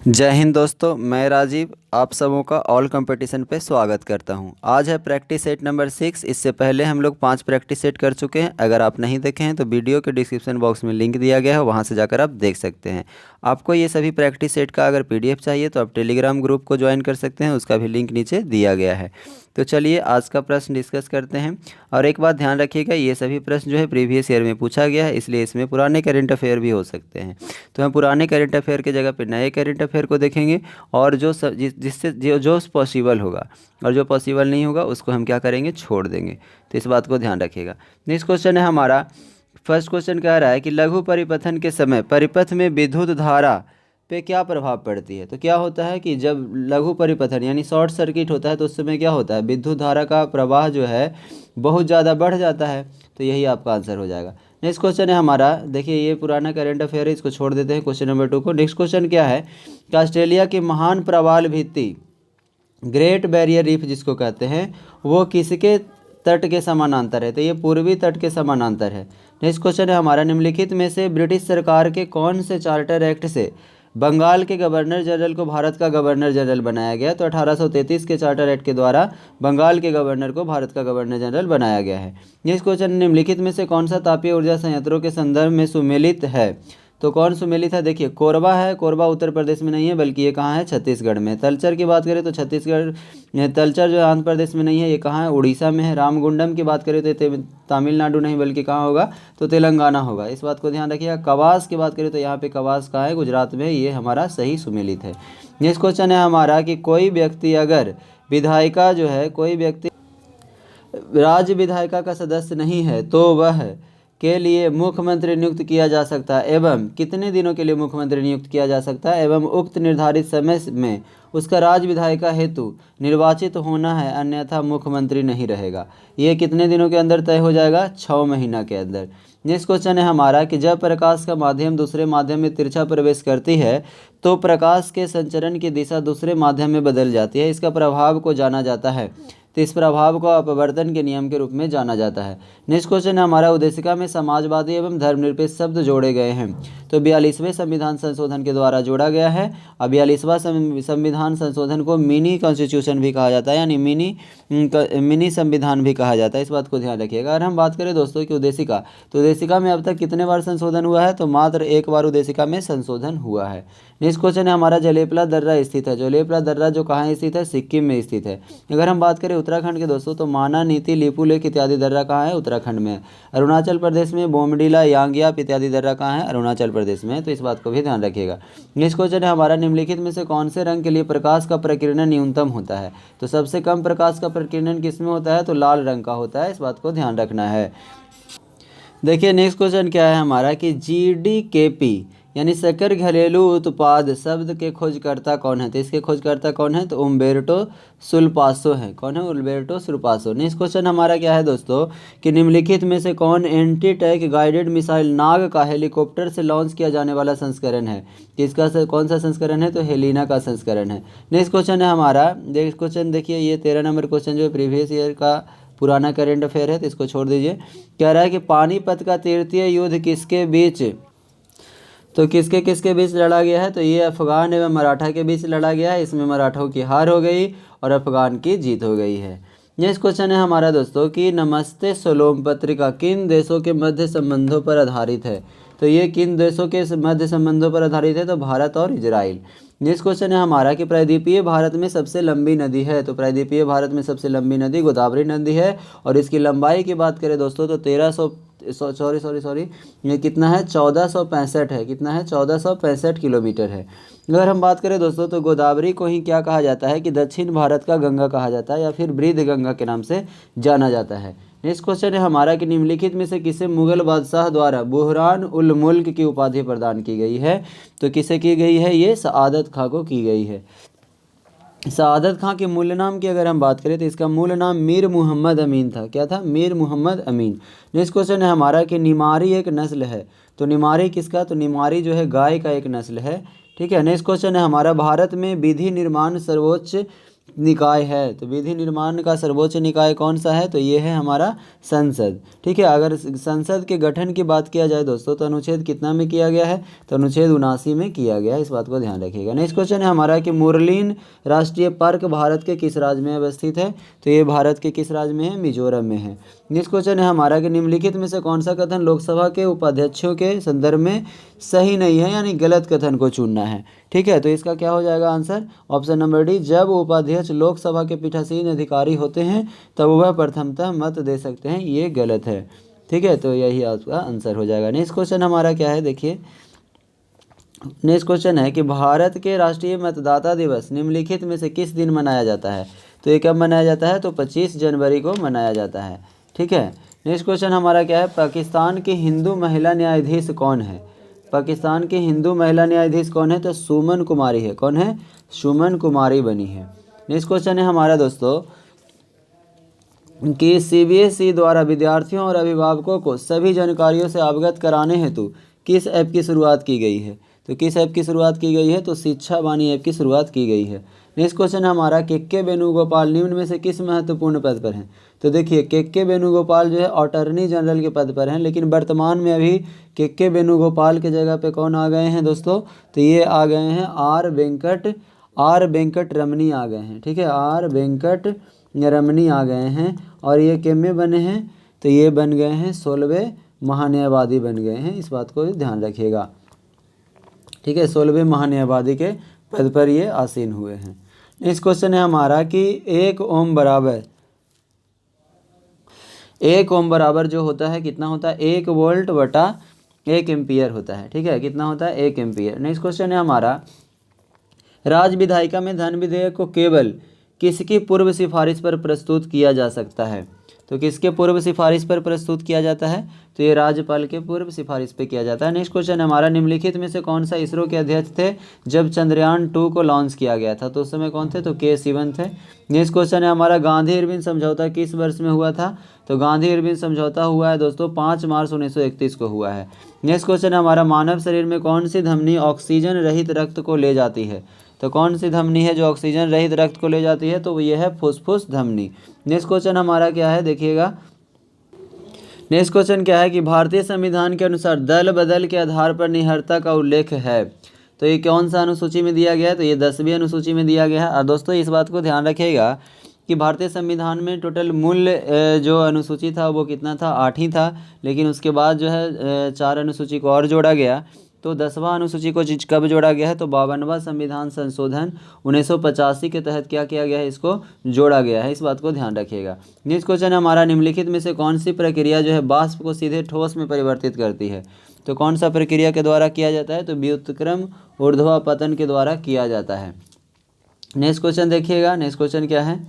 जय हिंद दोस्तों, मैं राजीव आप सबों का ऑल कंपटीशन पे स्वागत करता हूं। आज है प्रैक्टिस सेट नंबर 6। इससे पहले हम लोग 5 प्रैक्टिस सेट कर चुके हैं। अगर आप नहीं देखे हैं तो वीडियो के डिस्क्रिप्शन बॉक्स में लिंक दिया गया है, वहां से जाकर आप देख सकते हैं। आपको ये सभी प्रैक्टिस सेट का अगर पीडीएफ चाहिए तो आप टेलीग्राम ग्रुप को ज्वाइन कर सकते हैं, उसका भी लिंक नीचे दिया गया है। तो चलिए आज का प्रश्न डिस्कस करते हैं। और एक बात ध्यान रखिएगा, ये सभी प्रश्न जो है प्रीवियस ईयर में पूछा गया है, इसलिए इसमें पुराने करेंट अफेयर भी हो सकते हैं। तो हम पुराने करेंट अफेयर की जगह पे नए करेंट अफेयर को देखेंगे और जिससे जो पॉसिबल होगा, और जो पॉसिबल नहीं होगा उसको हम क्या करेंगे, छोड़ देंगे। तो इस बात को ध्यान रखिएगा। नेक्स्ट क्वेश्चन है हमारा, फर्स्ट क्वेश्चन कह रहा है कि लघु परिपथन के समय परिपथ में विद्युत धारा पे क्या प्रभाव पड़ती है। तो क्या होता है कि जब लघु परिपथन यानी शॉर्ट सर्किट होता है तो उस समय क्या होता है, विद्युत धारा का प्रवाह जो है बहुत ज़्यादा बढ़ जाता है। तो यही आपका आंसर हो जाएगा। नेक्स्ट क्वेश्चन है हमारा, देखिए ये पुराना करंट अफेयर है, इसको छोड़ देते हैं क्वेश्चन नंबर 2 को। नेक्स्ट क्वेश्चन क्या है कि ऑस्ट्रेलिया की महान प्रवाल भित्ति ग्रेट बैरियर रीफ जिसको कहते हैं वो किसके तट के समानांतर है। तो ये पूर्वी तट के समानांतर है। नेक्स्ट क्वेश्चन है हमारा, निम्नलिखित में से ब्रिटिश सरकार के कौन से चार्टर एक्ट से बंगाल के गवर्नर जनरल को भारत का गवर्नर जनरल बनाया गया। तो 1833 के चार्टर एक्ट के द्वारा बंगाल के गवर्नर को भारत का गवर्नर जनरल बनाया गया है। नेक्स्ट क्वेश्चन, निम्नलिखित में से कौन सा तापीय ऊर्जा संयंत्रों के संदर्भ में सुमेलित है। तो कौन सुमेलित है, देखिए कोरबा है। कोरबा उत्तर प्रदेश में नहीं है बल्कि ये कहाँ है, छत्तीसगढ़ में। तलचर की बात करें तो छत्तीसगढ़, तलचर जो है आंध्र प्रदेश में नहीं है, ये कहाँ है, उड़ीसा में है। रामगुंडम की बात करें तो तमिलनाडु नहीं बल्कि कहाँ होगा, तो तेलंगाना होगा। इस बात को ध्यान रखिएगा। कवास की बात करें तो यहाँ पे कवास कहाँ है, गुजरात में। ये हमारा सही सुमेलित है। नेक्स्ट क्वेश्चन है हमारा कि कोई व्यक्ति अगर विधायिका जो है, कोई व्यक्ति राज्य विधायिका का सदस्य नहीं है तो वह के लिए मुख्यमंत्री नियुक्त किया जा सकता है एवं कितने दिनों के लिए मुख्यमंत्री नियुक्त किया जा सकता है एवं उक्त निर्धारित समय में उसका राज्य विधायिका हेतु निर्वाचित होना है, अन्यथा मुख्यमंत्री नहीं रहेगा। ये कितने दिनों के अंदर तय हो जाएगा, 6 महीना के अंदर। नेक्स्ट क्वेश्चन है हमारा कि जब प्रकाश का माध्यम दूसरे माध्यम में तिरछा प्रवेश करती है तो प्रकाश के संचरण की दिशा दूसरे माध्यम में बदल जाती है। इसका प्रभाव को जाना जाता है, तो इस प्रभाव को अपवर्तन के नियम के रूप में जाना जाता है। नेक्स्ट क्वेश्चन है हमारा, उद्देशिका में समाजवादी एवं धर्मनिरपेक्ष शब्द जोड़े गए हैं। तो 42वें संविधान संशोधन के द्वारा जोड़ा गया है। अब 42वां संविधान संशोधन को मिनी कॉन्स्टिट्यूशन भी कहा जाता है, यानी मिनी संविधान भी कहा जाता है। इस बात को ध्यान रखिएगा। अगर हम बात करें दोस्तों की उद्देशिका, तो उद्देशिका में अब तक कितने बार संशोधन हुआ है, तो मात्र एक बार उद्देशिका में संशोधन हुआ है। नेक्स्ट क्वेश्चन है हमारा, जलेपला दर्रा स्थित है। जलेपला दर्रा जो कहाँ स्थित है, सिक्किम में स्थित है। अगर हम बात करें उत्तराखंड के दोस्तों, तो माना, नीति, लिपुलेख इत्यादि दर्रा कहाँ है, उत्तराखंड में। अरुणाचल प्रदेश में बोमडीला, यांगयाप इत्यादि दर्रा कहाँ है, अरुणाचल प्रदेश में। तो इस बात को भी ध्यान रखिएगा। नेक्स्ट क्वेश्चन है हमारा, निम्नलिखित में से कौन से रंग के लिए प्रकाश का प्रकीर्णन न्यूनतम होता है। तो सबसे कम प्रकाश का प्रकीर्णन किसमें होता है, तो लाल रंग का होता है। इस बात को ध्यान रखना है। देखिए नेक्स्ट क्वेश्चन क्या है हमारा कि जीडीकेपी यानी सकल घरेलू उत्पाद शब्द के खोजकर्ता कौन है। तो इसके खोजकर्ता कौन है, तो उम्बेर्टो सुल्पासो है। कौन है, उम्बेर्टो सुल्पासो। नेक्स्ट क्वेश्चन हमारा क्या है दोस्तों कि निम्नलिखित में से कौन एंटी टैंक गाइडेड मिसाइल नाग का हेलीकॉप्टर से लॉन्च किया जाने वाला संस्करण है। किसका कौन सा संस्करण है, तो हेलिना का संस्करण है। नेक्स्ट क्वेश्चन है हमारा, नेक्स्ट क्वेश्चन देखिए ये 13 नंबर क्वेश्चन जो है प्रीवियस ईयर का पुराना करेंट अफेयर है, तो इसको छोड़ दीजिए। कह रहा है कि पानीपत का तृतीय युद्ध किसके बीच, तो किसके किसके बीच लड़ा गया है, तो ये अफगान एवं मराठा के बीच लड़ा गया है। इसमें मराठों की हार हो गई और अफगान की जीत हो गई है। नेक्स्ट क्वेश्चन है हमारा दोस्तों कि नमस्ते सलोम पत्रिका किन देशों के मध्य संबंधों पर आधारित है। तो ये किन देशों के मध्य संबंधों पर आधारित है, तो भारत और इजराइल। नेक्स्ट क्वेश्चन है हमारा कि प्रायद्वीपीय भारत में सबसे लंबी नदी है। तो प्रायद्वीपीय भारत में सबसे लंबी नदी गोदावरी नदी है और इसकी लंबाई की बात करें दोस्तों तो 1300 सॉरी ये कितना है, 1465 है। कितना है, 1465 किलोमीटर है। अगर हम बात करें दोस्तों तो गोदावरी को ही क्या कहा जाता है कि दक्षिण भारत का गंगा कहा जाता है या फिर बृहद गंगा के नाम से जाना जाता है। नेक्स्ट क्वेश्चन है हमारा कि निम्नलिखित में से किसे मुगल बादशाह द्वारा बुहरान उल मुल्क की उपाधि प्रदान की गई है। तो किसे की गई है, ये सआदत खां को की गई है। सआदत खां के मूल नाम की अगर हम बात करें तो इसका मूल नाम मीर मुहम्मद अमीन था। क्या था, मीर मुहम्मद अमीन। नेक्स्ट क्वेश्चन है हमारा कि निमारी एक नस्ल है। तो निमारी किसका, तो निमारी जो है गाय का एक नस्ल है। ठीक है। नेक्स्ट क्वेश्चन है हमारा, भारत में विधि निर्माण सर्वोच्च निकाय है। तो विधि निर्माण का सर्वोच्च निकाय कौन सा है? तो ये है हमारा संसद। ठीक है, अगर संसद के गठन की बात किया जाए दोस्तों तो अनुच्छेद कितना में किया गया है? तो अनुच्छेद 79 में किया गया है। इस बात को ध्यान रखिएगा। नेक्स्ट क्वेश्चन है हमारा कि मुरलीन राष्ट्रीय पार्क भारत के किस राज्य में अवस्थित है? तो ये भारत के किस राज्य में है? मिजोरम में है। नेक्स्ट क्वेश्चन है हमारा कि निम्नलिखित में से कौन सा कथन लोकसभा के उपाध्यक्षों के संदर्भ में सही नहीं है, यानी गलत कथन को चुनना है। ठीक है, तो इसका क्या हो जाएगा आंसर? ऑप्शन नंबर डी, जब उपाध्यक्ष लोकसभा के पीठासीन अधिकारी होते हैं तब वह प्रथमतः मत दे सकते हैं, ये गलत है। ठीक है, तो यही आपका आंसर हो जाएगा। नेक्स्ट क्वेश्चन हमारा क्या है, देखिए नेक्स्ट क्वेश्चन है कि भारत के राष्ट्रीय मतदाता दिवस निम्नलिखित में से किस दिन मनाया जाता है? तो ये कब मनाया जाता है? तो 25 जनवरी को मनाया जाता है। ठीक है, नेक्स्ट क्वेश्चन हमारा क्या है? पाकिस्तान की हिंदू महिला न्यायाधीश कौन है? पाकिस्तान की हिंदू महिला न्यायाधीश कौन है? तो सुमन कुमारी है। कौन है? सुमन कुमारी बनी है। नेक्स्ट क्वेश्चन है हमारा दोस्तों कि सीबीएसई द्वारा विद्यार्थियों और अभिभावकों को सभी जानकारियों से अवगत कराने हेतु किस ऐप की शुरुआत की गई है? तो किस ऐप की शुरुआत की गई है? तो शिक्षा वाणी ऐप की शुरुआत की गई है। नेक्स्ट क्वेश्चन हमारा के वेणुगोपाल निम्न में से किस महत्वपूर्ण पद पर हैं? तो देखिए के वेणुगोपाल जो है अटॉर्नी जनरल के पद पर हैं, लेकिन वर्तमान में अभी के वेणुगोपाल के जगह पे कौन आ गए हैं दोस्तों? तो ये आ गए हैं आर वेंकट रमनी आ गए हैं। ठीक है, आर वेंकट रमनी आ गए हैं और ये किम में बने हैं? तो ये बन गए हैं 16वें महान्यायवादी बन गए हैं। इस बात को ध्यान रखिएगा। ठीक है, 16वें महान्यायवादी के पद पर ये आसीन हुए हैं। नेक्स्ट क्वेश्चन है हमारा कि एक ओम बराबर जो होता है कितना होता है? 1 वोल्ट बटा 1 एम्पियर होता है। ठीक है, कितना होता है? 1 एम्पियर। नेक्स्ट क्वेश्चन है हमारा राज्य विधायिका में धन विधेयक को केवल किसकी पूर्व सिफारिश पर प्रस्तुत किया जा सकता है? तो किसके पूर्व सिफारिश पर प्रस्तुत किया जाता है? तो ये राज्यपाल के पूर्व सिफारिश पे किया जाता है। नेक्स्ट क्वेश्चन हमारा निम्नलिखित में से कौन सा इसरो के अध्यक्ष थे जब चंद्रयान 2 को लॉन्च किया गया था? तो उस समय कौन थे? तो के सिवन थे। नेक्स्ट क्वेश्चन है हमारा गांधी इरविन समझौता किस वर्ष में हुआ था? तो गांधी इरविन समझौता हुआ है दोस्तों 5 मार्च 1931 को हुआ है। नेक्स्ट क्वेश्चन है हमारा हमारे शरीर में कौन सी धमनी ऑक्सीजन रहित रक्त को ले जाती है? तो कौन सी धमनी है जो ऑक्सीजन रहित रक्त को ले जाती है? तो ये है फुफ्फुस धमनी। नेक्स्ट क्वेश्चन हमारा क्या है, देखिएगा नेक्स्ट क्वेश्चन क्या है कि भारतीय संविधान के अनुसार दल बदल के आधार पर निहरता का उल्लेख है। तो ये कौन सा अनुसूची में दिया गया है? तो ये 10वीं अनुसूची में दिया गया है। और दोस्तों इस बात को ध्यान रखिएगा कि भारतीय संविधान में टोटल मूल्य जो अनुसूची था वो कितना था? 8 ही था, लेकिन उसके बाद जो है 4 अनुसूची को और जोड़ा गया। तो 10वां अनुसूची को कब जोड़ा गया है? तो 52वां संविधान संशोधन 1985 के तहत क्या किया गया है? इसको जोड़ा गया है। इस बात को ध्यान रखिएगा। नेक्स्ट क्वेश्चन हमारा निम्नलिखित में से कौन सी प्रक्रिया जो है वाष्प को सीधे ठोस में परिवर्तित करती है? तो कौन सा प्रक्रिया के द्वारा किया जाता है? तो व्युत्क्रम ऊर्ध्वापतन के द्वारा किया जाता है। नेक्स्ट क्वेश्चन देखिएगा। नेक्स्ट क्वेश्चन क्या है?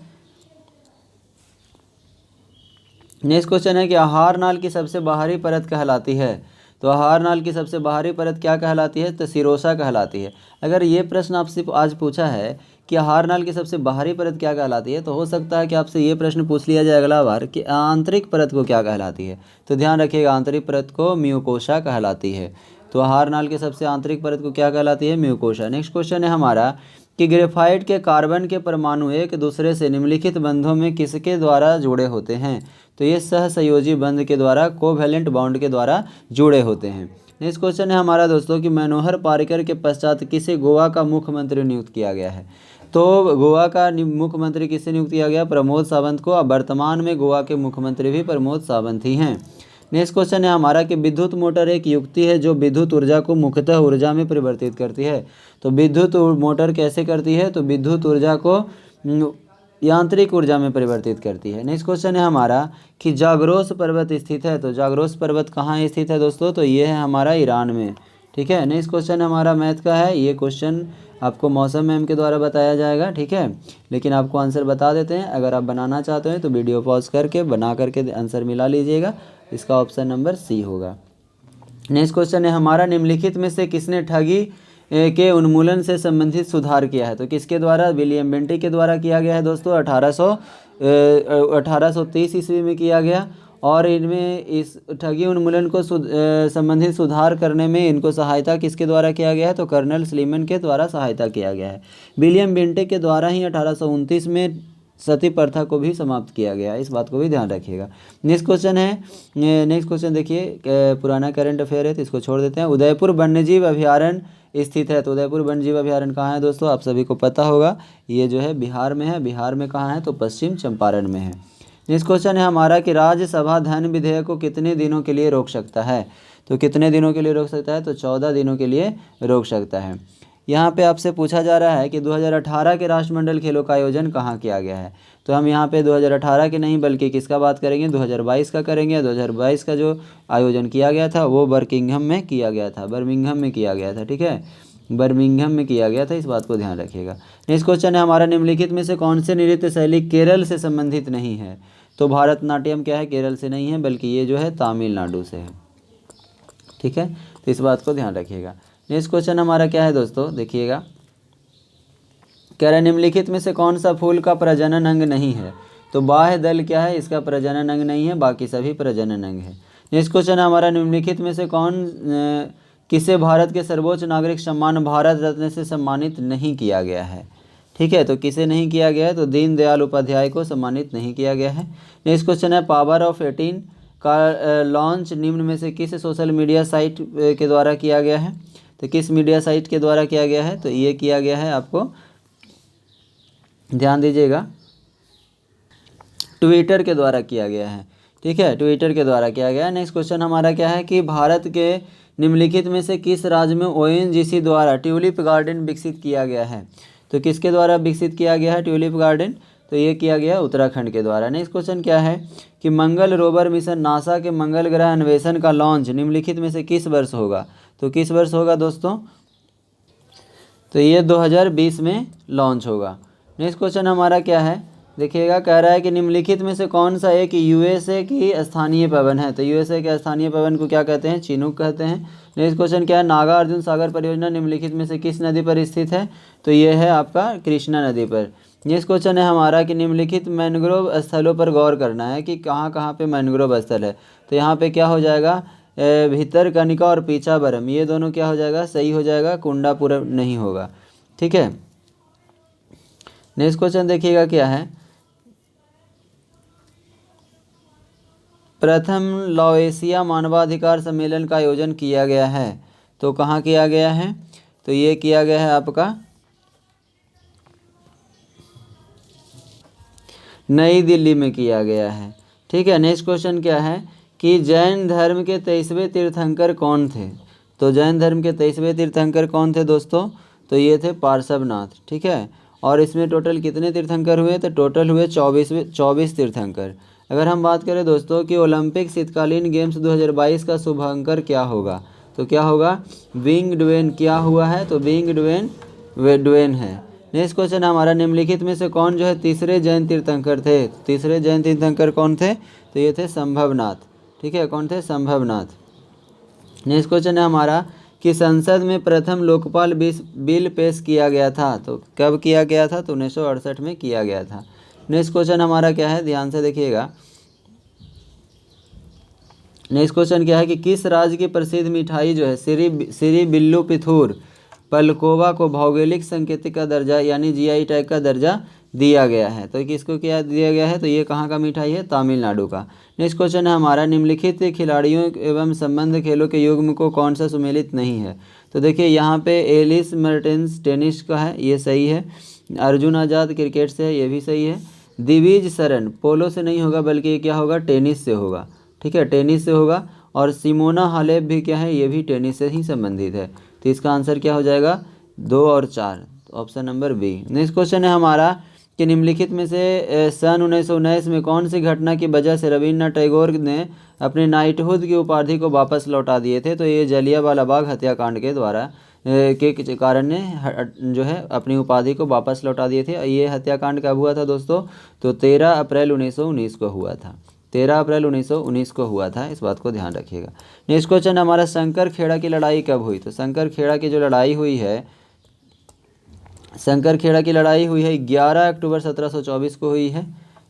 नेक्स्ट क्वेश्चन है कि आहार नाल की सबसे बाहरी परत कहलाती है? तो आहार नाल की सबसे बाहरी परत क्या कहलाती है? तो सिरोसा कहलाती है। अगर ये प्रश्न आपसे आज पूछा है कि आहार नाल की सबसे बाहरी परत क्या कहलाती है, तो हो सकता है कि आपसे ये प्रश्न पूछ लिया जाए अगला बार कि आंतरिक परत को क्या कहलाती है। तो ध्यान रखिएगा, आंतरिक परत को म्यूकोसा कहलाती है। तो आहार नाल की सबसे आंतरिक परत को क्या कहलाती है? म्यूकोसा। नेक्स्ट क्वेश्चन है हमारा कि ग्रेफाइट के कार्बन के परमाणु एक दूसरे से निम्नलिखित बंधों में किसके द्वारा जुड़े होते हैं? तो ये सहसंयोजी बंध के द्वारा, कोवैलेंट बॉन्ड के द्वारा जुड़े होते हैं। नेक्स्ट क्वेश्चन है हमारा दोस्तों कि मनोहर पारिकर के पश्चात किसे गोवा का मुख्यमंत्री नियुक्त किया गया है? तो गोवा का मुख्यमंत्री किसे नियुक्त किया गया? प्रमोद सावंत को। वर्तमान में गोवा के मुख्यमंत्री भी प्रमोद सावंत ही हैं। नेक्स्ट क्वेश्चन है हमारा कि विद्युत मोटर एक युक्ति है जो विद्युत ऊर्जा को मुख्यतः ऊर्जा में परिवर्तित करती है। तो विद्युत मोटर कैसे करती है? तो विद्युत ऊर्जा को यांत्रिक ऊर्जा में परिवर्तित करती है। नेक्स्ट क्वेश्चन है हमारा कि जाग्रोस पर्वत स्थित है। तो जाग्रोस पर्वत कहाँ स्थित है दोस्तों? तो ये है हमारा ईरान में। ठीक है, नेक्स्ट क्वेश्चन हमारा मैथ का है। ये क्वेश्चन आपको मौसम मैम के द्वारा बताया जाएगा। ठीक है, लेकिन आपको आंसर बता देते हैं। अगर आप बनाना चाहते हैं तो वीडियो पॉज करके बना करके आंसर मिला लीजिएगा। इसका ऑप्शन नंबर सी होगा। नेक्स्ट क्वेश्चन है हमारा निम्नलिखित में से किसने ठगी के उन्मूलन से संबंधित सुधार किया है? तो किसके द्वारा? विलियम बेंटिक के द्वारा किया गया है दोस्तों। 1830 ईस्वी में किया गया। और इनमें इस ठगी उन्मूलन को संबंधित सुधार करने में इनको सहायता किसके द्वारा किया गया है, तो कर्नल स्लीमन के द्वारा सहायता किया गया है। विलियम बेंटिक के द्वारा ही 1829 में सती प्रथा को भी समाप्त किया गया, इस बात को भी ध्यान रखिएगा। नेक्स्ट क्वेश्चन है, नेक्स्ट क्वेश्चन देखिए, पुराना करंट अफेयर है तो इसको छोड़ देते हैं। उदयपुर वन्यजीव अभयारण्य स्थित है, तो उदयपुर वन्यजीव अभयारण्य कहाँ है दोस्तों, आप सभी को पता होगा, ये जो है बिहार में है। बिहार में कहाँ है, तो पश्चिम चंपारण में है। नेक्स्ट क्वेश्चन है हमारा कि राज्यसभा धन विधेयक को कितने दिनों के लिए रोक सकता है, तो कितने दिनों के लिए रोक सकता है, तो 14 दिनों के लिए रोक सकता है। यहाँ पे आपसे पूछा जा रहा है कि 2018 के राष्ट्रमंडल खेलों का आयोजन कहाँ किया गया है, तो हम यहाँ पे 2018 के नहीं बल्कि किसका बात करेंगे, 2022 का करेंगे। 2022 का जो आयोजन किया गया था वो बर्मिंघम में किया गया था, बर्मिंघम में किया गया था, ठीक है, बर्मिंघम में किया गया था, इस बात को ध्यान रखिएगा। नेक्स्ट क्वेश्चन है हमारा, निम्नलिखित में से कौन से नृत्य शैली केरल से संबंधित नहीं है, तो भारतनाट्यम क्या है, केरल से नहीं है बल्कि ये जो है तमिलनाडु से है, ठीक है, तो इस बात को ध्यान रखिएगा। नेक्स्ट क्वेश्चन हमारा क्या है दोस्तों, देखिएगा, कह रहा है निम्नलिखित में से कौन सा फूल का प्रजनन अंग नहीं है, तो बाह्य दल क्या है, इसका प्रजनन अंग नहीं है, बाकी सभी प्रजनन अंग है। नेक्स्ट क्वेश्चन हमारा, निम्नलिखित में से किसे भारत के सर्वोच्च नागरिक सम्मान भारत रत्न से सम्मानित नहीं किया गया है, ठीक है, तो किसे नहीं किया गया है, तो दीनदयाल उपाध्याय को सम्मानित नहीं किया गया है। नेक्स्ट क्वेश्चन है, पावर ऑफ 18 का लॉन्च निम्न में से किस सोशल मीडिया साइट के द्वारा किया गया है, तो किस मीडिया साइट के द्वारा किया गया है, तो ये किया गया है, आपको ध्यान दीजिएगा, ट्विटर के द्वारा किया गया है, ठीक है, ट्विटर के द्वारा किया गया है। नेक्स्ट क्वेश्चन हमारा क्या है कि भारत के निम्नलिखित में से किस राज्य में ONGC द्वारा ट्यूलिप गार्डन विकसित किया गया है, तो किसके द्वारा विकसित किया गया है ट्यूलिप गार्डन, तो ये किया गया उत्तराखंड के द्वारा। नेक्स्ट क्वेश्चन क्या है कि मंगल रोवर मिशन नासा के मंगल ग्रह अन्वेषण का लॉन्च निम्नलिखित में से किस वर्ष होगा, तो किस वर्ष होगा दोस्तों, तो ये 2020 में लॉन्च होगा। नेक्स्ट क्वेश्चन हमारा क्या है, देखिएगा, कह रहा है कि निम्नलिखित में से कौन सा एक USA की स्थानीय पवन है, तो USA के स्थानीय पवन को क्या कहते हैं, चिनूक कहते हैं। नेक्स्ट क्वेश्चन क्या है, नागा अर्जुन सागर परियोजना निम्नलिखित में से किस नदी पर स्थित है, तो ये है आपका कृष्णा नदी पर। नेक्स्ट क्वेश्चन है हमारा कि निम्नलिखित मैनग्रोव स्थलों पर गौर करना है कि कहाँ कहाँ पे मैनग्रोव स्थल है, तो यहाँ पे क्या हो जाएगा, भितरकनिका और पीछावरम, ये दोनों क्या हो जाएगा, सही हो जाएगा, कुंडापुरम नहीं होगा, ठीक है। नेक्स्ट क्वेश्चन देखिएगा क्या है, प्रथम लाओएशिया मानवाधिकार सम्मेलन का आयोजन किया गया है, तो कहाँ किया गया है, तो ये किया गया है आपका नई दिल्ली में किया गया है, ठीक है। नेक्स्ट क्वेश्चन क्या है कि जैन धर्म के 23वें तीर्थंकर कौन थे, तो जैन धर्म के 23वें तीर्थंकर कौन थे दोस्तों, तो ये थे पार्श्वनाथ, ठीक है, और इसमें टोटल कितने तीर्थंकर हुए, तो टोटल हुए 24 तीर्थंकर। अगर हम बात करें दोस्तों कि ओलंपिक शीतकालीन गेम्स 2022 का शुभांकर क्या होगा, तो क्या होगा, विंग ड्वेन क्या हुआ है, तो विंग ड्वेन है। नेक्स्ट क्वेश्चन हमारा, निम्नलिखित में से कौन जो है तीसरे जैन तीर्थंकर थे, तीसरे जैन तीर्थंकर कौन थे, तो ये थे संभवनाथ, ठीक है, कौन थे, संभवनाथ। नेक्स्ट क्वेश्चन है हमारा कि संसद में प्रथम लोकपाल बिल पेश किया गया था, तो कब किया गया था, तो 1968 में किया गया था। नेक्स्ट क्वेश्चन हमारा क्या है, ध्यान से देखिएगा, नेक्स्ट क्वेश्चन क्या है कि किस राज्य की प्रसिद्ध मिठाई जो है श्री बिल्लू पिथूर पलकोवा को भौगोलिक संकेतक का दर्जा यानी GI टैग का दर्जा दिया गया है, तो किसको क्या दिया गया है, तो ये कहाँ का मिठाई है, तमिलनाडु का। नेक्स्ट क्वेश्चन है हमारा, निम्नलिखित खिलाड़ियों एवं संबंध खेलों के युग्म को कौन सा सुमेलित नहीं है, तो देखिए यहाँ पे एलिस मर्टेंस टेनिस का है, ये सही है। अर्जुन आज़ाद क्रिकेट से है, ये भी सही है। दिविज शरण पोलो से नहीं होगा बल्कि ये क्या होगा, टेनिस से होगा, ठीक है, टेनिस से होगा। और सिमोना हालेप भी क्या है, ये भी टेनिस से ही संबंधित है, तो इसका आंसर क्या हो जाएगा, 2 और 4, option number B. Next question है हमारा कि निम्नलिखित में से सन 1919 में कौन सी घटना की वजह से रविन्द्रनाथ टैगोर ने अपने नाइटहुड की उपाधि को वापस लौटा दिए थे, तो ये जलियांवाला बाग हत्याकांड के द्वारा के कारण ने जो है अपनी उपाधि को वापस लौटा दिए थे। ये हत्याकांड कब हुआ था दोस्तों, तो 13 अप्रैल 1919 को हुआ था, 13 अप्रैल 1919 को हुआ था, इस बात को ध्यान रखिएगा। नेक्स्ट क्वेश्चन हमारा, शंकर खेड़ा की लड़ाई कब हुई, तो शंकर खेड़ा की जो लड़ाई हुई है, शंकर खेड़ा की लड़ाई हुई है 11 अक्टूबर 1724 को हुई है,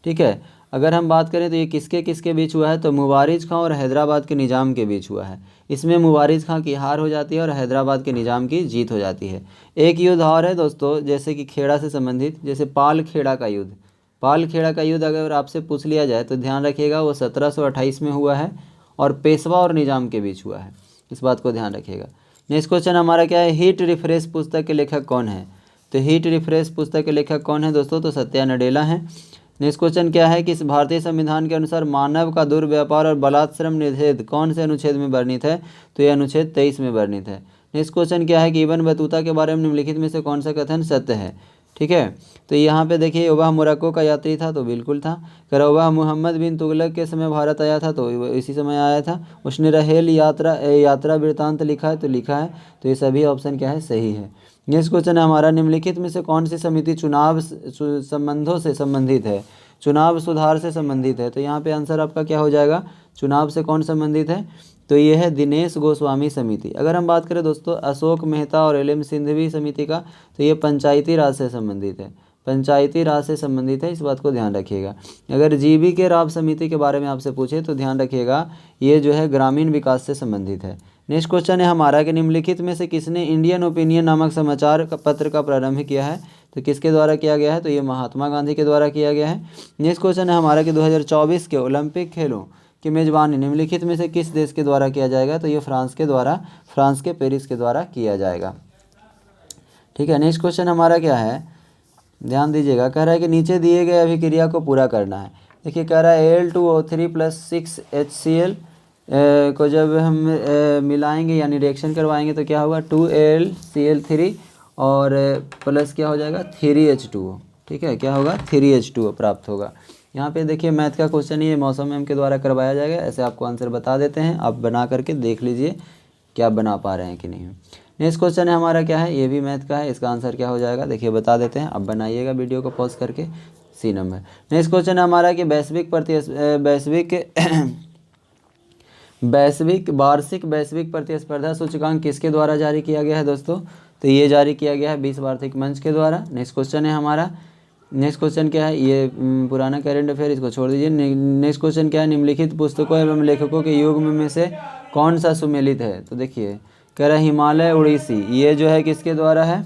ठीक है। अगर हम बात करें तो ये किसके किसके बीच हुआ है, तो मुबारिज़ खां और हैदराबाद के निज़ाम के बीच हुआ है। इसमें मुबारिज़ खां की हार हो जाती है और हैदराबाद के निज़ाम की जीत हो जाती है। एक युद्ध और है दोस्तों, जैसे कि खेड़ा से संबंधित, जैसे पाल खेड़ा का युद्ध। पाल खेड़ा का युद्ध अगर आपसे पूछ लिया जाए तो ध्यान रखिएगा वो 1728 में हुआ है और पेशवा और निज़ाम के बीच हुआ है, इस बात को ध्यान रखिएगा। नेक्स्ट क्वेश्चन हमारा क्या है, हीट रिफ्रेश पुस्तक के लेखक कौन है, तो हीट रिफ्रेश पुस्तक के लेखक कौन है दोस्तों, तो सत्या नडेला है। नेक्स्ट क्वेश्चन क्या है कि इस भारतीय संविधान के अनुसार मानव का दुर्व्यापार और बलात्श्रम निषेध कौन से अनुच्छेद में वर्णित है, तो यह अनुच्छेद 23 में वर्णित है। नेक्स्ट क्वेश्चन क्या है कि इब्न बतूता के बारे में निम्नलिखित में से कौन सा कथन सत्य है। ठीक है, तो यहाँ पे देखिए वह मोरक्को का यात्री था, तो बिल्कुल था। कर वह मोहम्मद बिन तुगलक के समय भारत आया था, तो इसी समय आया था। उसने रहेल यात्रा वृत्तांत लिखा है, तो लिखा है। तो ये सभी ऑप्शन क्या है, सही है। नेक्स्ट क्वेश्चन है हमारा, निम्नलिखित में से कौन सी समिति चुनाव संबंधों से संबंधित है, चुनाव सुधार से संबंधित है, तो यहाँ पे आंसर आपका क्या हो जाएगा, चुनाव से कौन संबंधित है, तो ये है दिनेश गोस्वामी समिति। अगर हम बात करें दोस्तों अशोक मेहता और एल एम सिंघवी समिति का, तो ये पंचायती राज से संबंधित है, पंचायती राज से संबंधित है, इस बात को ध्यान रखिएगा। अगर जीबी के राव समिति के बारे में आपसे पूछे तो ध्यान रखिएगा ये जो है ग्रामीण विकास से संबंधित है। नेक्स्ट क्वेश्चन है हमारा कि निम्नलिखित में से किसने इंडियन ओपिनियन नामक समाचार पत्र का प्रारंभ किया है, तो किसके द्वारा किया गया है, तो ये महात्मा गांधी के द्वारा किया गया है। नेक्स्ट क्वेश्चन है हमारा कि 2024 के ओलंपिक खेलों की मेज़बानी निम्नलिखित में से किस देश के द्वारा किया जाएगा, तो ये फ्रांस के द्वारा, फ्रांस के पेरिस के द्वारा किया जाएगा। ठीक है, नेक्स्ट क्वेश्चन हमारा क्या है, ध्यान दीजिएगा, कह रहा है कि नीचे दिए गए अभिक्रिया को पूरा करना है। देखिए कह रहा है Al2O3 + 6HCl को जब हम मिलाएंगे यानी रिएक्शन करवाएंगे तो क्या होगा, 2AlCl3 और प्लस क्या हो जाएगा 3H2O। ठीक है, क्या होगा 3H2O प्राप्त होगा। यहाँ पे देखिए मैथ का क्वेश्चन ये मौसम मैम के द्वारा करवाया जाएगा, ऐसे आपको आंसर बता देते हैं, आप बना करके देख लीजिए क्या बना पा रहे हैं कि नहीं। नेक्स्ट क्वेश्चन है हमारा क्या है, ये भी मैथ का है, इसका आंसर क्या हो जाएगा, देखिए बता देते हैं, अब बनाइएगा वीडियो को पॉज करके। सी नंबर। नेक्स्ट क्वेश्चन है हमारा कि वार्षिक वैश्विक प्रतिस्पर्धा सूचकांक किसके द्वारा जारी किया गया है दोस्तों, तो ये जारी किया गया है विश्व आर्थिक मंच के द्वारा। नेक्स्ट क्वेश्चन है हमारा, नेक्स्ट क्वेश्चन क्या है, ये पुराना करेंट अफेयर इसको छोड़ दीजिए। नेक्स्ट क्वेश्चन क्या है, निम्नलिखित पुस्तकों एवं लेखकों के युग में से कौन सा सुमेलित है, तो देखिए कह रहा है हिमालय उड़ीसी, ये जो है किसके द्वारा है,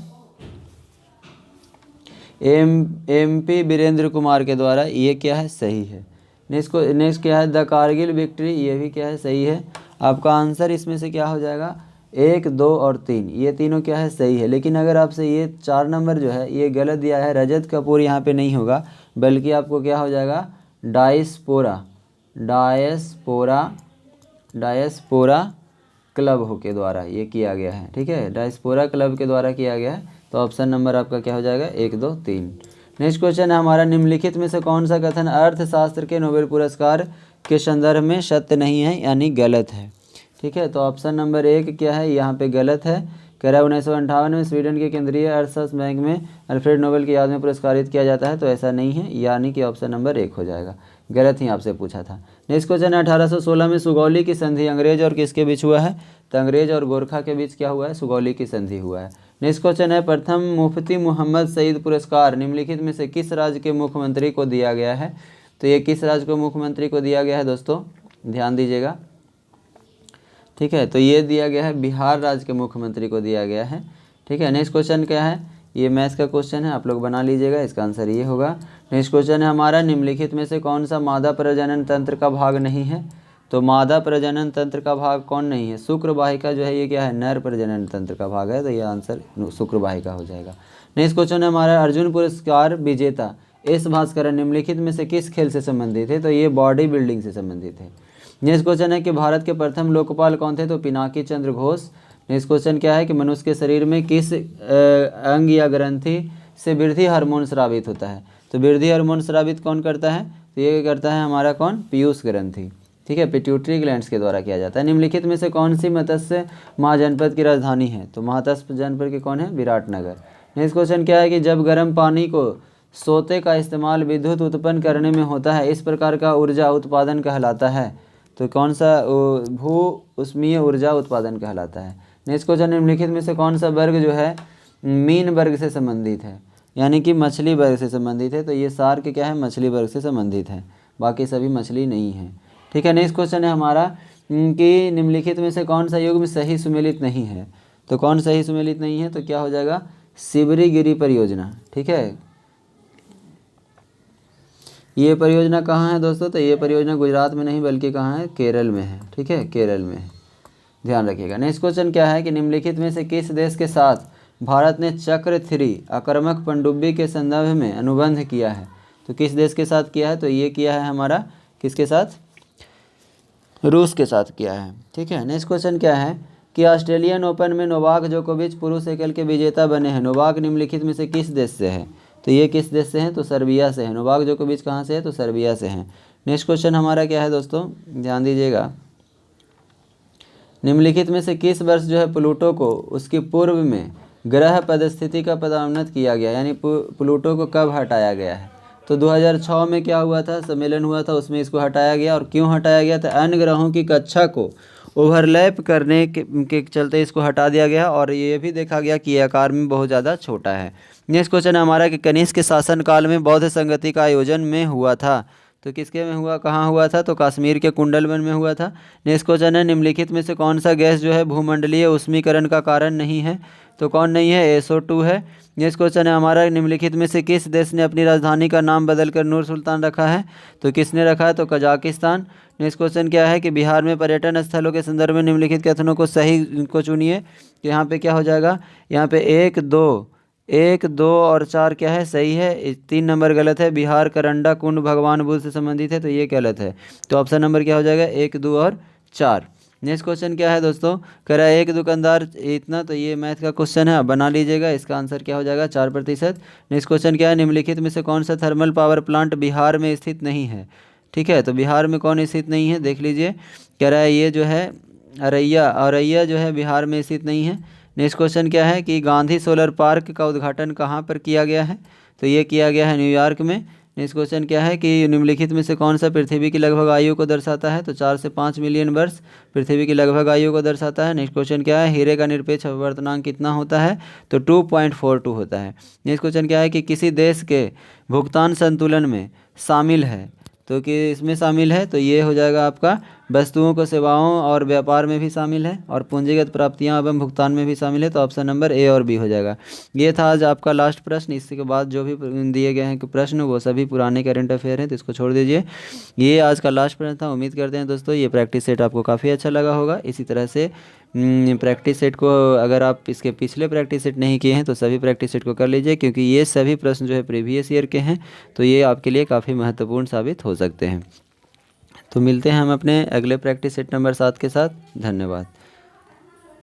MP वीरेंद्र कुमार के द्वारा, ये क्या है सही है। नेक्स्ट क्या है द कारगिल विक्ट्री, ये भी क्या है सही है। आपका आंसर इसमें से क्या हो जाएगा 1, 2 और 3, ये तीनों क्या है सही है। लेकिन अगर आपसे ये 4 नंबर जो है ये गलत दिया है, रजत कपूर यहाँ पे नहीं होगा, बल्कि आपको क्या हो जाएगा डायस्पोरा क्लब हो के द्वारा ये किया गया है। ठीक है, डायस्पोरा क्लब के द्वारा किया गया है, तो ऑप्शन नंबर आपका क्या हो जाएगा 1, 2, 3। नेक्स्ट क्वेश्चन है हमारा, निम्नलिखित में से कौन सा कथन अर्थशास्त्र के नोबेल पुरस्कार के संदर्भ में सत्य नहीं है यानी गलत है। ठीक है, तो ऑप्शन नंबर 1 क्या है, यहाँ पे गलत है। कह रहा है 1958 में स्वीडन के केंद्रीय अर्थशास्त्र बैंक में अल्फ्रेड नोबेल की याद में पुरस्कारित किया जाता है, तो ऐसा नहीं है, यानी कि ऑप्शन नंबर 1 हो जाएगा, गलत ही आपसे पूछा था। नेक्स्ट क्वेश्चन है 1816 में सुगौली की संधि अंग्रेज और किसके बीच हुआ है, तो अंग्रेज और गोरखा के बीच क्या हुआ है, सुगौली की संधि हुआ है। नेक्स्ट क्वेश्चन है प्रथम मुफ्ती मोहम्मद सईद पुरस्कार निम्नलिखित में से किस राज्य के मुख्यमंत्री को दिया गया है, तो ये किस राज्य को मुख्यमंत्री को दिया गया है दोस्तों, ध्यान दीजिएगा। ठीक है, तो ये दिया गया है बिहार राज्य के मुख्यमंत्री को दिया गया है। ठीक है, नेक्स्ट क्वेश्चन क्या है, ये मैथ्स का क्वेश्चन है, आप लोग बना लीजिएगा, इसका आंसर ये होगा। नेक्स्ट क्वेश्चन है हमारा, निम्नलिखित में से कौन सा मादा प्रजनन तंत्र का भाग नहीं है, तो मादा प्रजनन तंत्र का भाग कौन नहीं है, शुक्र वाहिका जो है ये क्या है नर प्रजनन तंत्र का भाग है, तो ये आंसर शुक्र वाहिका हो जाएगा। नेक्स्ट क्वेश्चन है हमारा, अर्जुन पुरस्कार विजेता एस भास्करन निम्नलिखित में से किस खेल से संबंधित है, तो ये बॉडी बिल्डिंग से संबंधित है। नेक्स्ट क्वेश्चन है कि भारत के प्रथम लोकपाल कौन थे, तो पिनाकी चंद्र घोष। नेक्स्ट क्वेश्चन क्या है कि मनुष्य के शरीर में किस अंग या ग्रंथि से वृद्धि हार्मोन स्रावित होता है, तो वृद्धि हार्मोन स्रावित कौन करता है, तो ये करता है हमारा कौन, पीयूष ग्रंथि। ठीक है, पिट्यूटरी ग्लैंड्स के द्वारा किया जाता है। निम्नलिखित में से कौन सी मत्स्य महाजनपद की राजधानी है, तो मत्स्य जनपद के कौन है, विराटनगर। नेक्स्ट क्वेश्चन क्या है कि जब गर्म पानी को सोते का इस्तेमाल विद्युत उत्पन्न करने में होता है इस प्रकार का ऊर्जा उत्पादन कहलाता है, तो कौन सा भू उष्मीय ऊर्जा उत्पादन कहलाता है। नेक्स्ट क्वेश्चन, निम्नलिखित में से कौन सा वर्ग जो है मीन वर्ग से संबंधित है, यानी कि मछली वर्ग से संबंधित है, तो ये सार्क क्या है मछली वर्ग से संबंधित है। बाकी सभी मछली नहीं है। ठीक है, नेक्स्ट क्वेश्चन है हमारा कि निम्नलिखित में से कौन सा युग्म सही सुमेलित नहीं है। तो कौन सही सुमेलित नहीं है, तो क्या हो जाएगा, शिवरीगिरी परियोजना। ठीक है, ये परियोजना कहाँ है दोस्तों, तो ये परियोजना गुजरात में नहीं बल्कि कहाँ है, केरल में है। ठीक है, केरल में है, ध्यान रखिएगा। नेक्स्ट क्वेश्चन क्या है कि निम्नलिखित में से किस देश के साथ भारत ने चक्र 3 आक्रामक पनडुब्बी के संदर्भ में अनुबंध किया है। तो किस देश के साथ किया है, तो ये किया है हमारा किसके साथ, रूस के साथ किया है। ठीक है, नेक्स्ट क्वेश्चन क्या है कि ऑस्ट्रेलियन ओपन में नोवाक जोकोविच पुरुष एकल के विजेता बने हैं। नोवाक निम्नलिखित में से किस देश से है, तो ये किस देश से हैं, तो सर्बिया से है। नोवाक जोकोविच कहाँ से है, तो सर्बिया से हैं। नेक्स्ट क्वेश्चन हमारा क्या है दोस्तों, ध्यान दीजिएगा, निम्नलिखित में से किस वर्ष जो है प्लूटो को उसकी पूर्व में ग्रह पदस्थिति का पदोन्नत किया गया, यानी प्लूटो को कब हटाया गया है। तो 2006 में क्या हुआ था, सम्मेलन हुआ था, उसमें इसको हटाया गया। और क्यों हटाया गया था, अन्य ग्रहों की कक्षा को ओवरलैप करने के चलते इसको हटा दिया गया, और ये भी देखा गया कि ये आकार में बहुत ज़्यादा छोटा है। नेक्स्ट क्वेश्चन है हमारा कि कनिष्क के शासनकाल में बौद्ध संगति का आयोजन में हुआ था। तो किसके में हुआ, कहाँ हुआ था, तो कश्मीर के कुंडलवन में हुआ था। नेक्स्ट क्वेश्चन है निम्नलिखित में से कौन सा गैस जो है भूमंडलीय ऊष्मीकरण का कारण नहीं है, तो कौन नहीं है, SO2 है। नेक्स्ट क्वेश्चन है हमारा निम्नलिखित में से किस देश ने अपनी राजधानी का नाम बदलकर नूर सुल्तान रखा है, तो किसने रखा है, तो कजाकिस्तान। नेक्स्ट क्वेश्चन क्या है कि बिहार में पर्यटन स्थलों के संदर्भ में निम्नलिखित कथनों को सही को चुनिए। तो यहाँ पे क्या हो जाएगा, यहाँ पे 1, 2 और 4 क्या है, सही है। 3 नंबर गलत है, बिहार करंडा कुंड भगवान बुद्ध से संबंधित है, तो ये गलत है। तो ऑप्शन नंबर क्या हो जाएगा, 1, 2 और 4। नेक्स्ट क्वेश्चन क्या है दोस्तों, कह रहा है एक दुकानदार इतना, तो ये मैथ का क्वेश्चन है, बना लीजिएगा। इसका आंसर क्या हो जाएगा, 4%। नेक्स्ट क्वेश्चन क्या है, निम्नलिखित में से कौन सा थर्मल पावर प्लांट बिहार में स्थित नहीं है। ठीक है, तो बिहार में कौन स्थित नहीं है, देख लीजिए। कह रहा है ये जो है औरैया जो है बिहार में स्थित नहीं है। नेक्स्ट क्वेश्चन क्या है कि गांधी सोलर पार्क का उद्घाटन कहाँ पर किया गया है, तो ये किया गया है न्यूयॉर्क में। नेक्स्ट क्वेश्चन क्या है कि निम्नलिखित में से कौन सा पृथ्वी की लगभग आयु को दर्शाता है, तो 4 से 5 मिलियन वर्ष पृथ्वी की लगभग आयु को दर्शाता है। नेक्स्ट क्वेश्चन क्या है, हीरे का निरपेक्ष अपवर्तनांक कितना होता है, तो 2.42 होता है। नेक्स्ट क्वेश्चन क्या है कि किसी देश के भुगतान संतुलन में शामिल है, तो कि इसमें शामिल है, तो ये हो जाएगा आपका वस्तुओं को सेवाओं और व्यापार में भी शामिल है, और पूंजीगत प्राप्तियां एवं भुगतान में भी शामिल है। तो ऑप्शन नंबर A और B हो जाएगा। ये था आज आपका लास्ट प्रश्न। इसके बाद जो भी दिए गए हैं कि प्रश्न वो सभी पुराने करंट अफेयर हैं, तो इसको छोड़ दीजिए। ये आज का लास्ट प्रश्न था। उम्मीद करते हैं दोस्तों ये प्रैक्टिस सेट आपको काफ़ी अच्छा लगा होगा। इसी तरह से प्रैक्टिस सेट को अगर आप इसके पिछले प्रैक्टिस सेट नहीं किए हैं तो सभी प्रैक्टिस सेट को कर लीजिए, क्योंकि ये सभी प्रश्न जो है प्रीवियस ईयर के हैं, तो ये आपके लिए काफ़ी महत्वपूर्ण साबित हो सकते हैं। तो मिलते हैं हम अपने अगले प्रैक्टिस सेट नंबर 7 के साथ। धन्यवाद।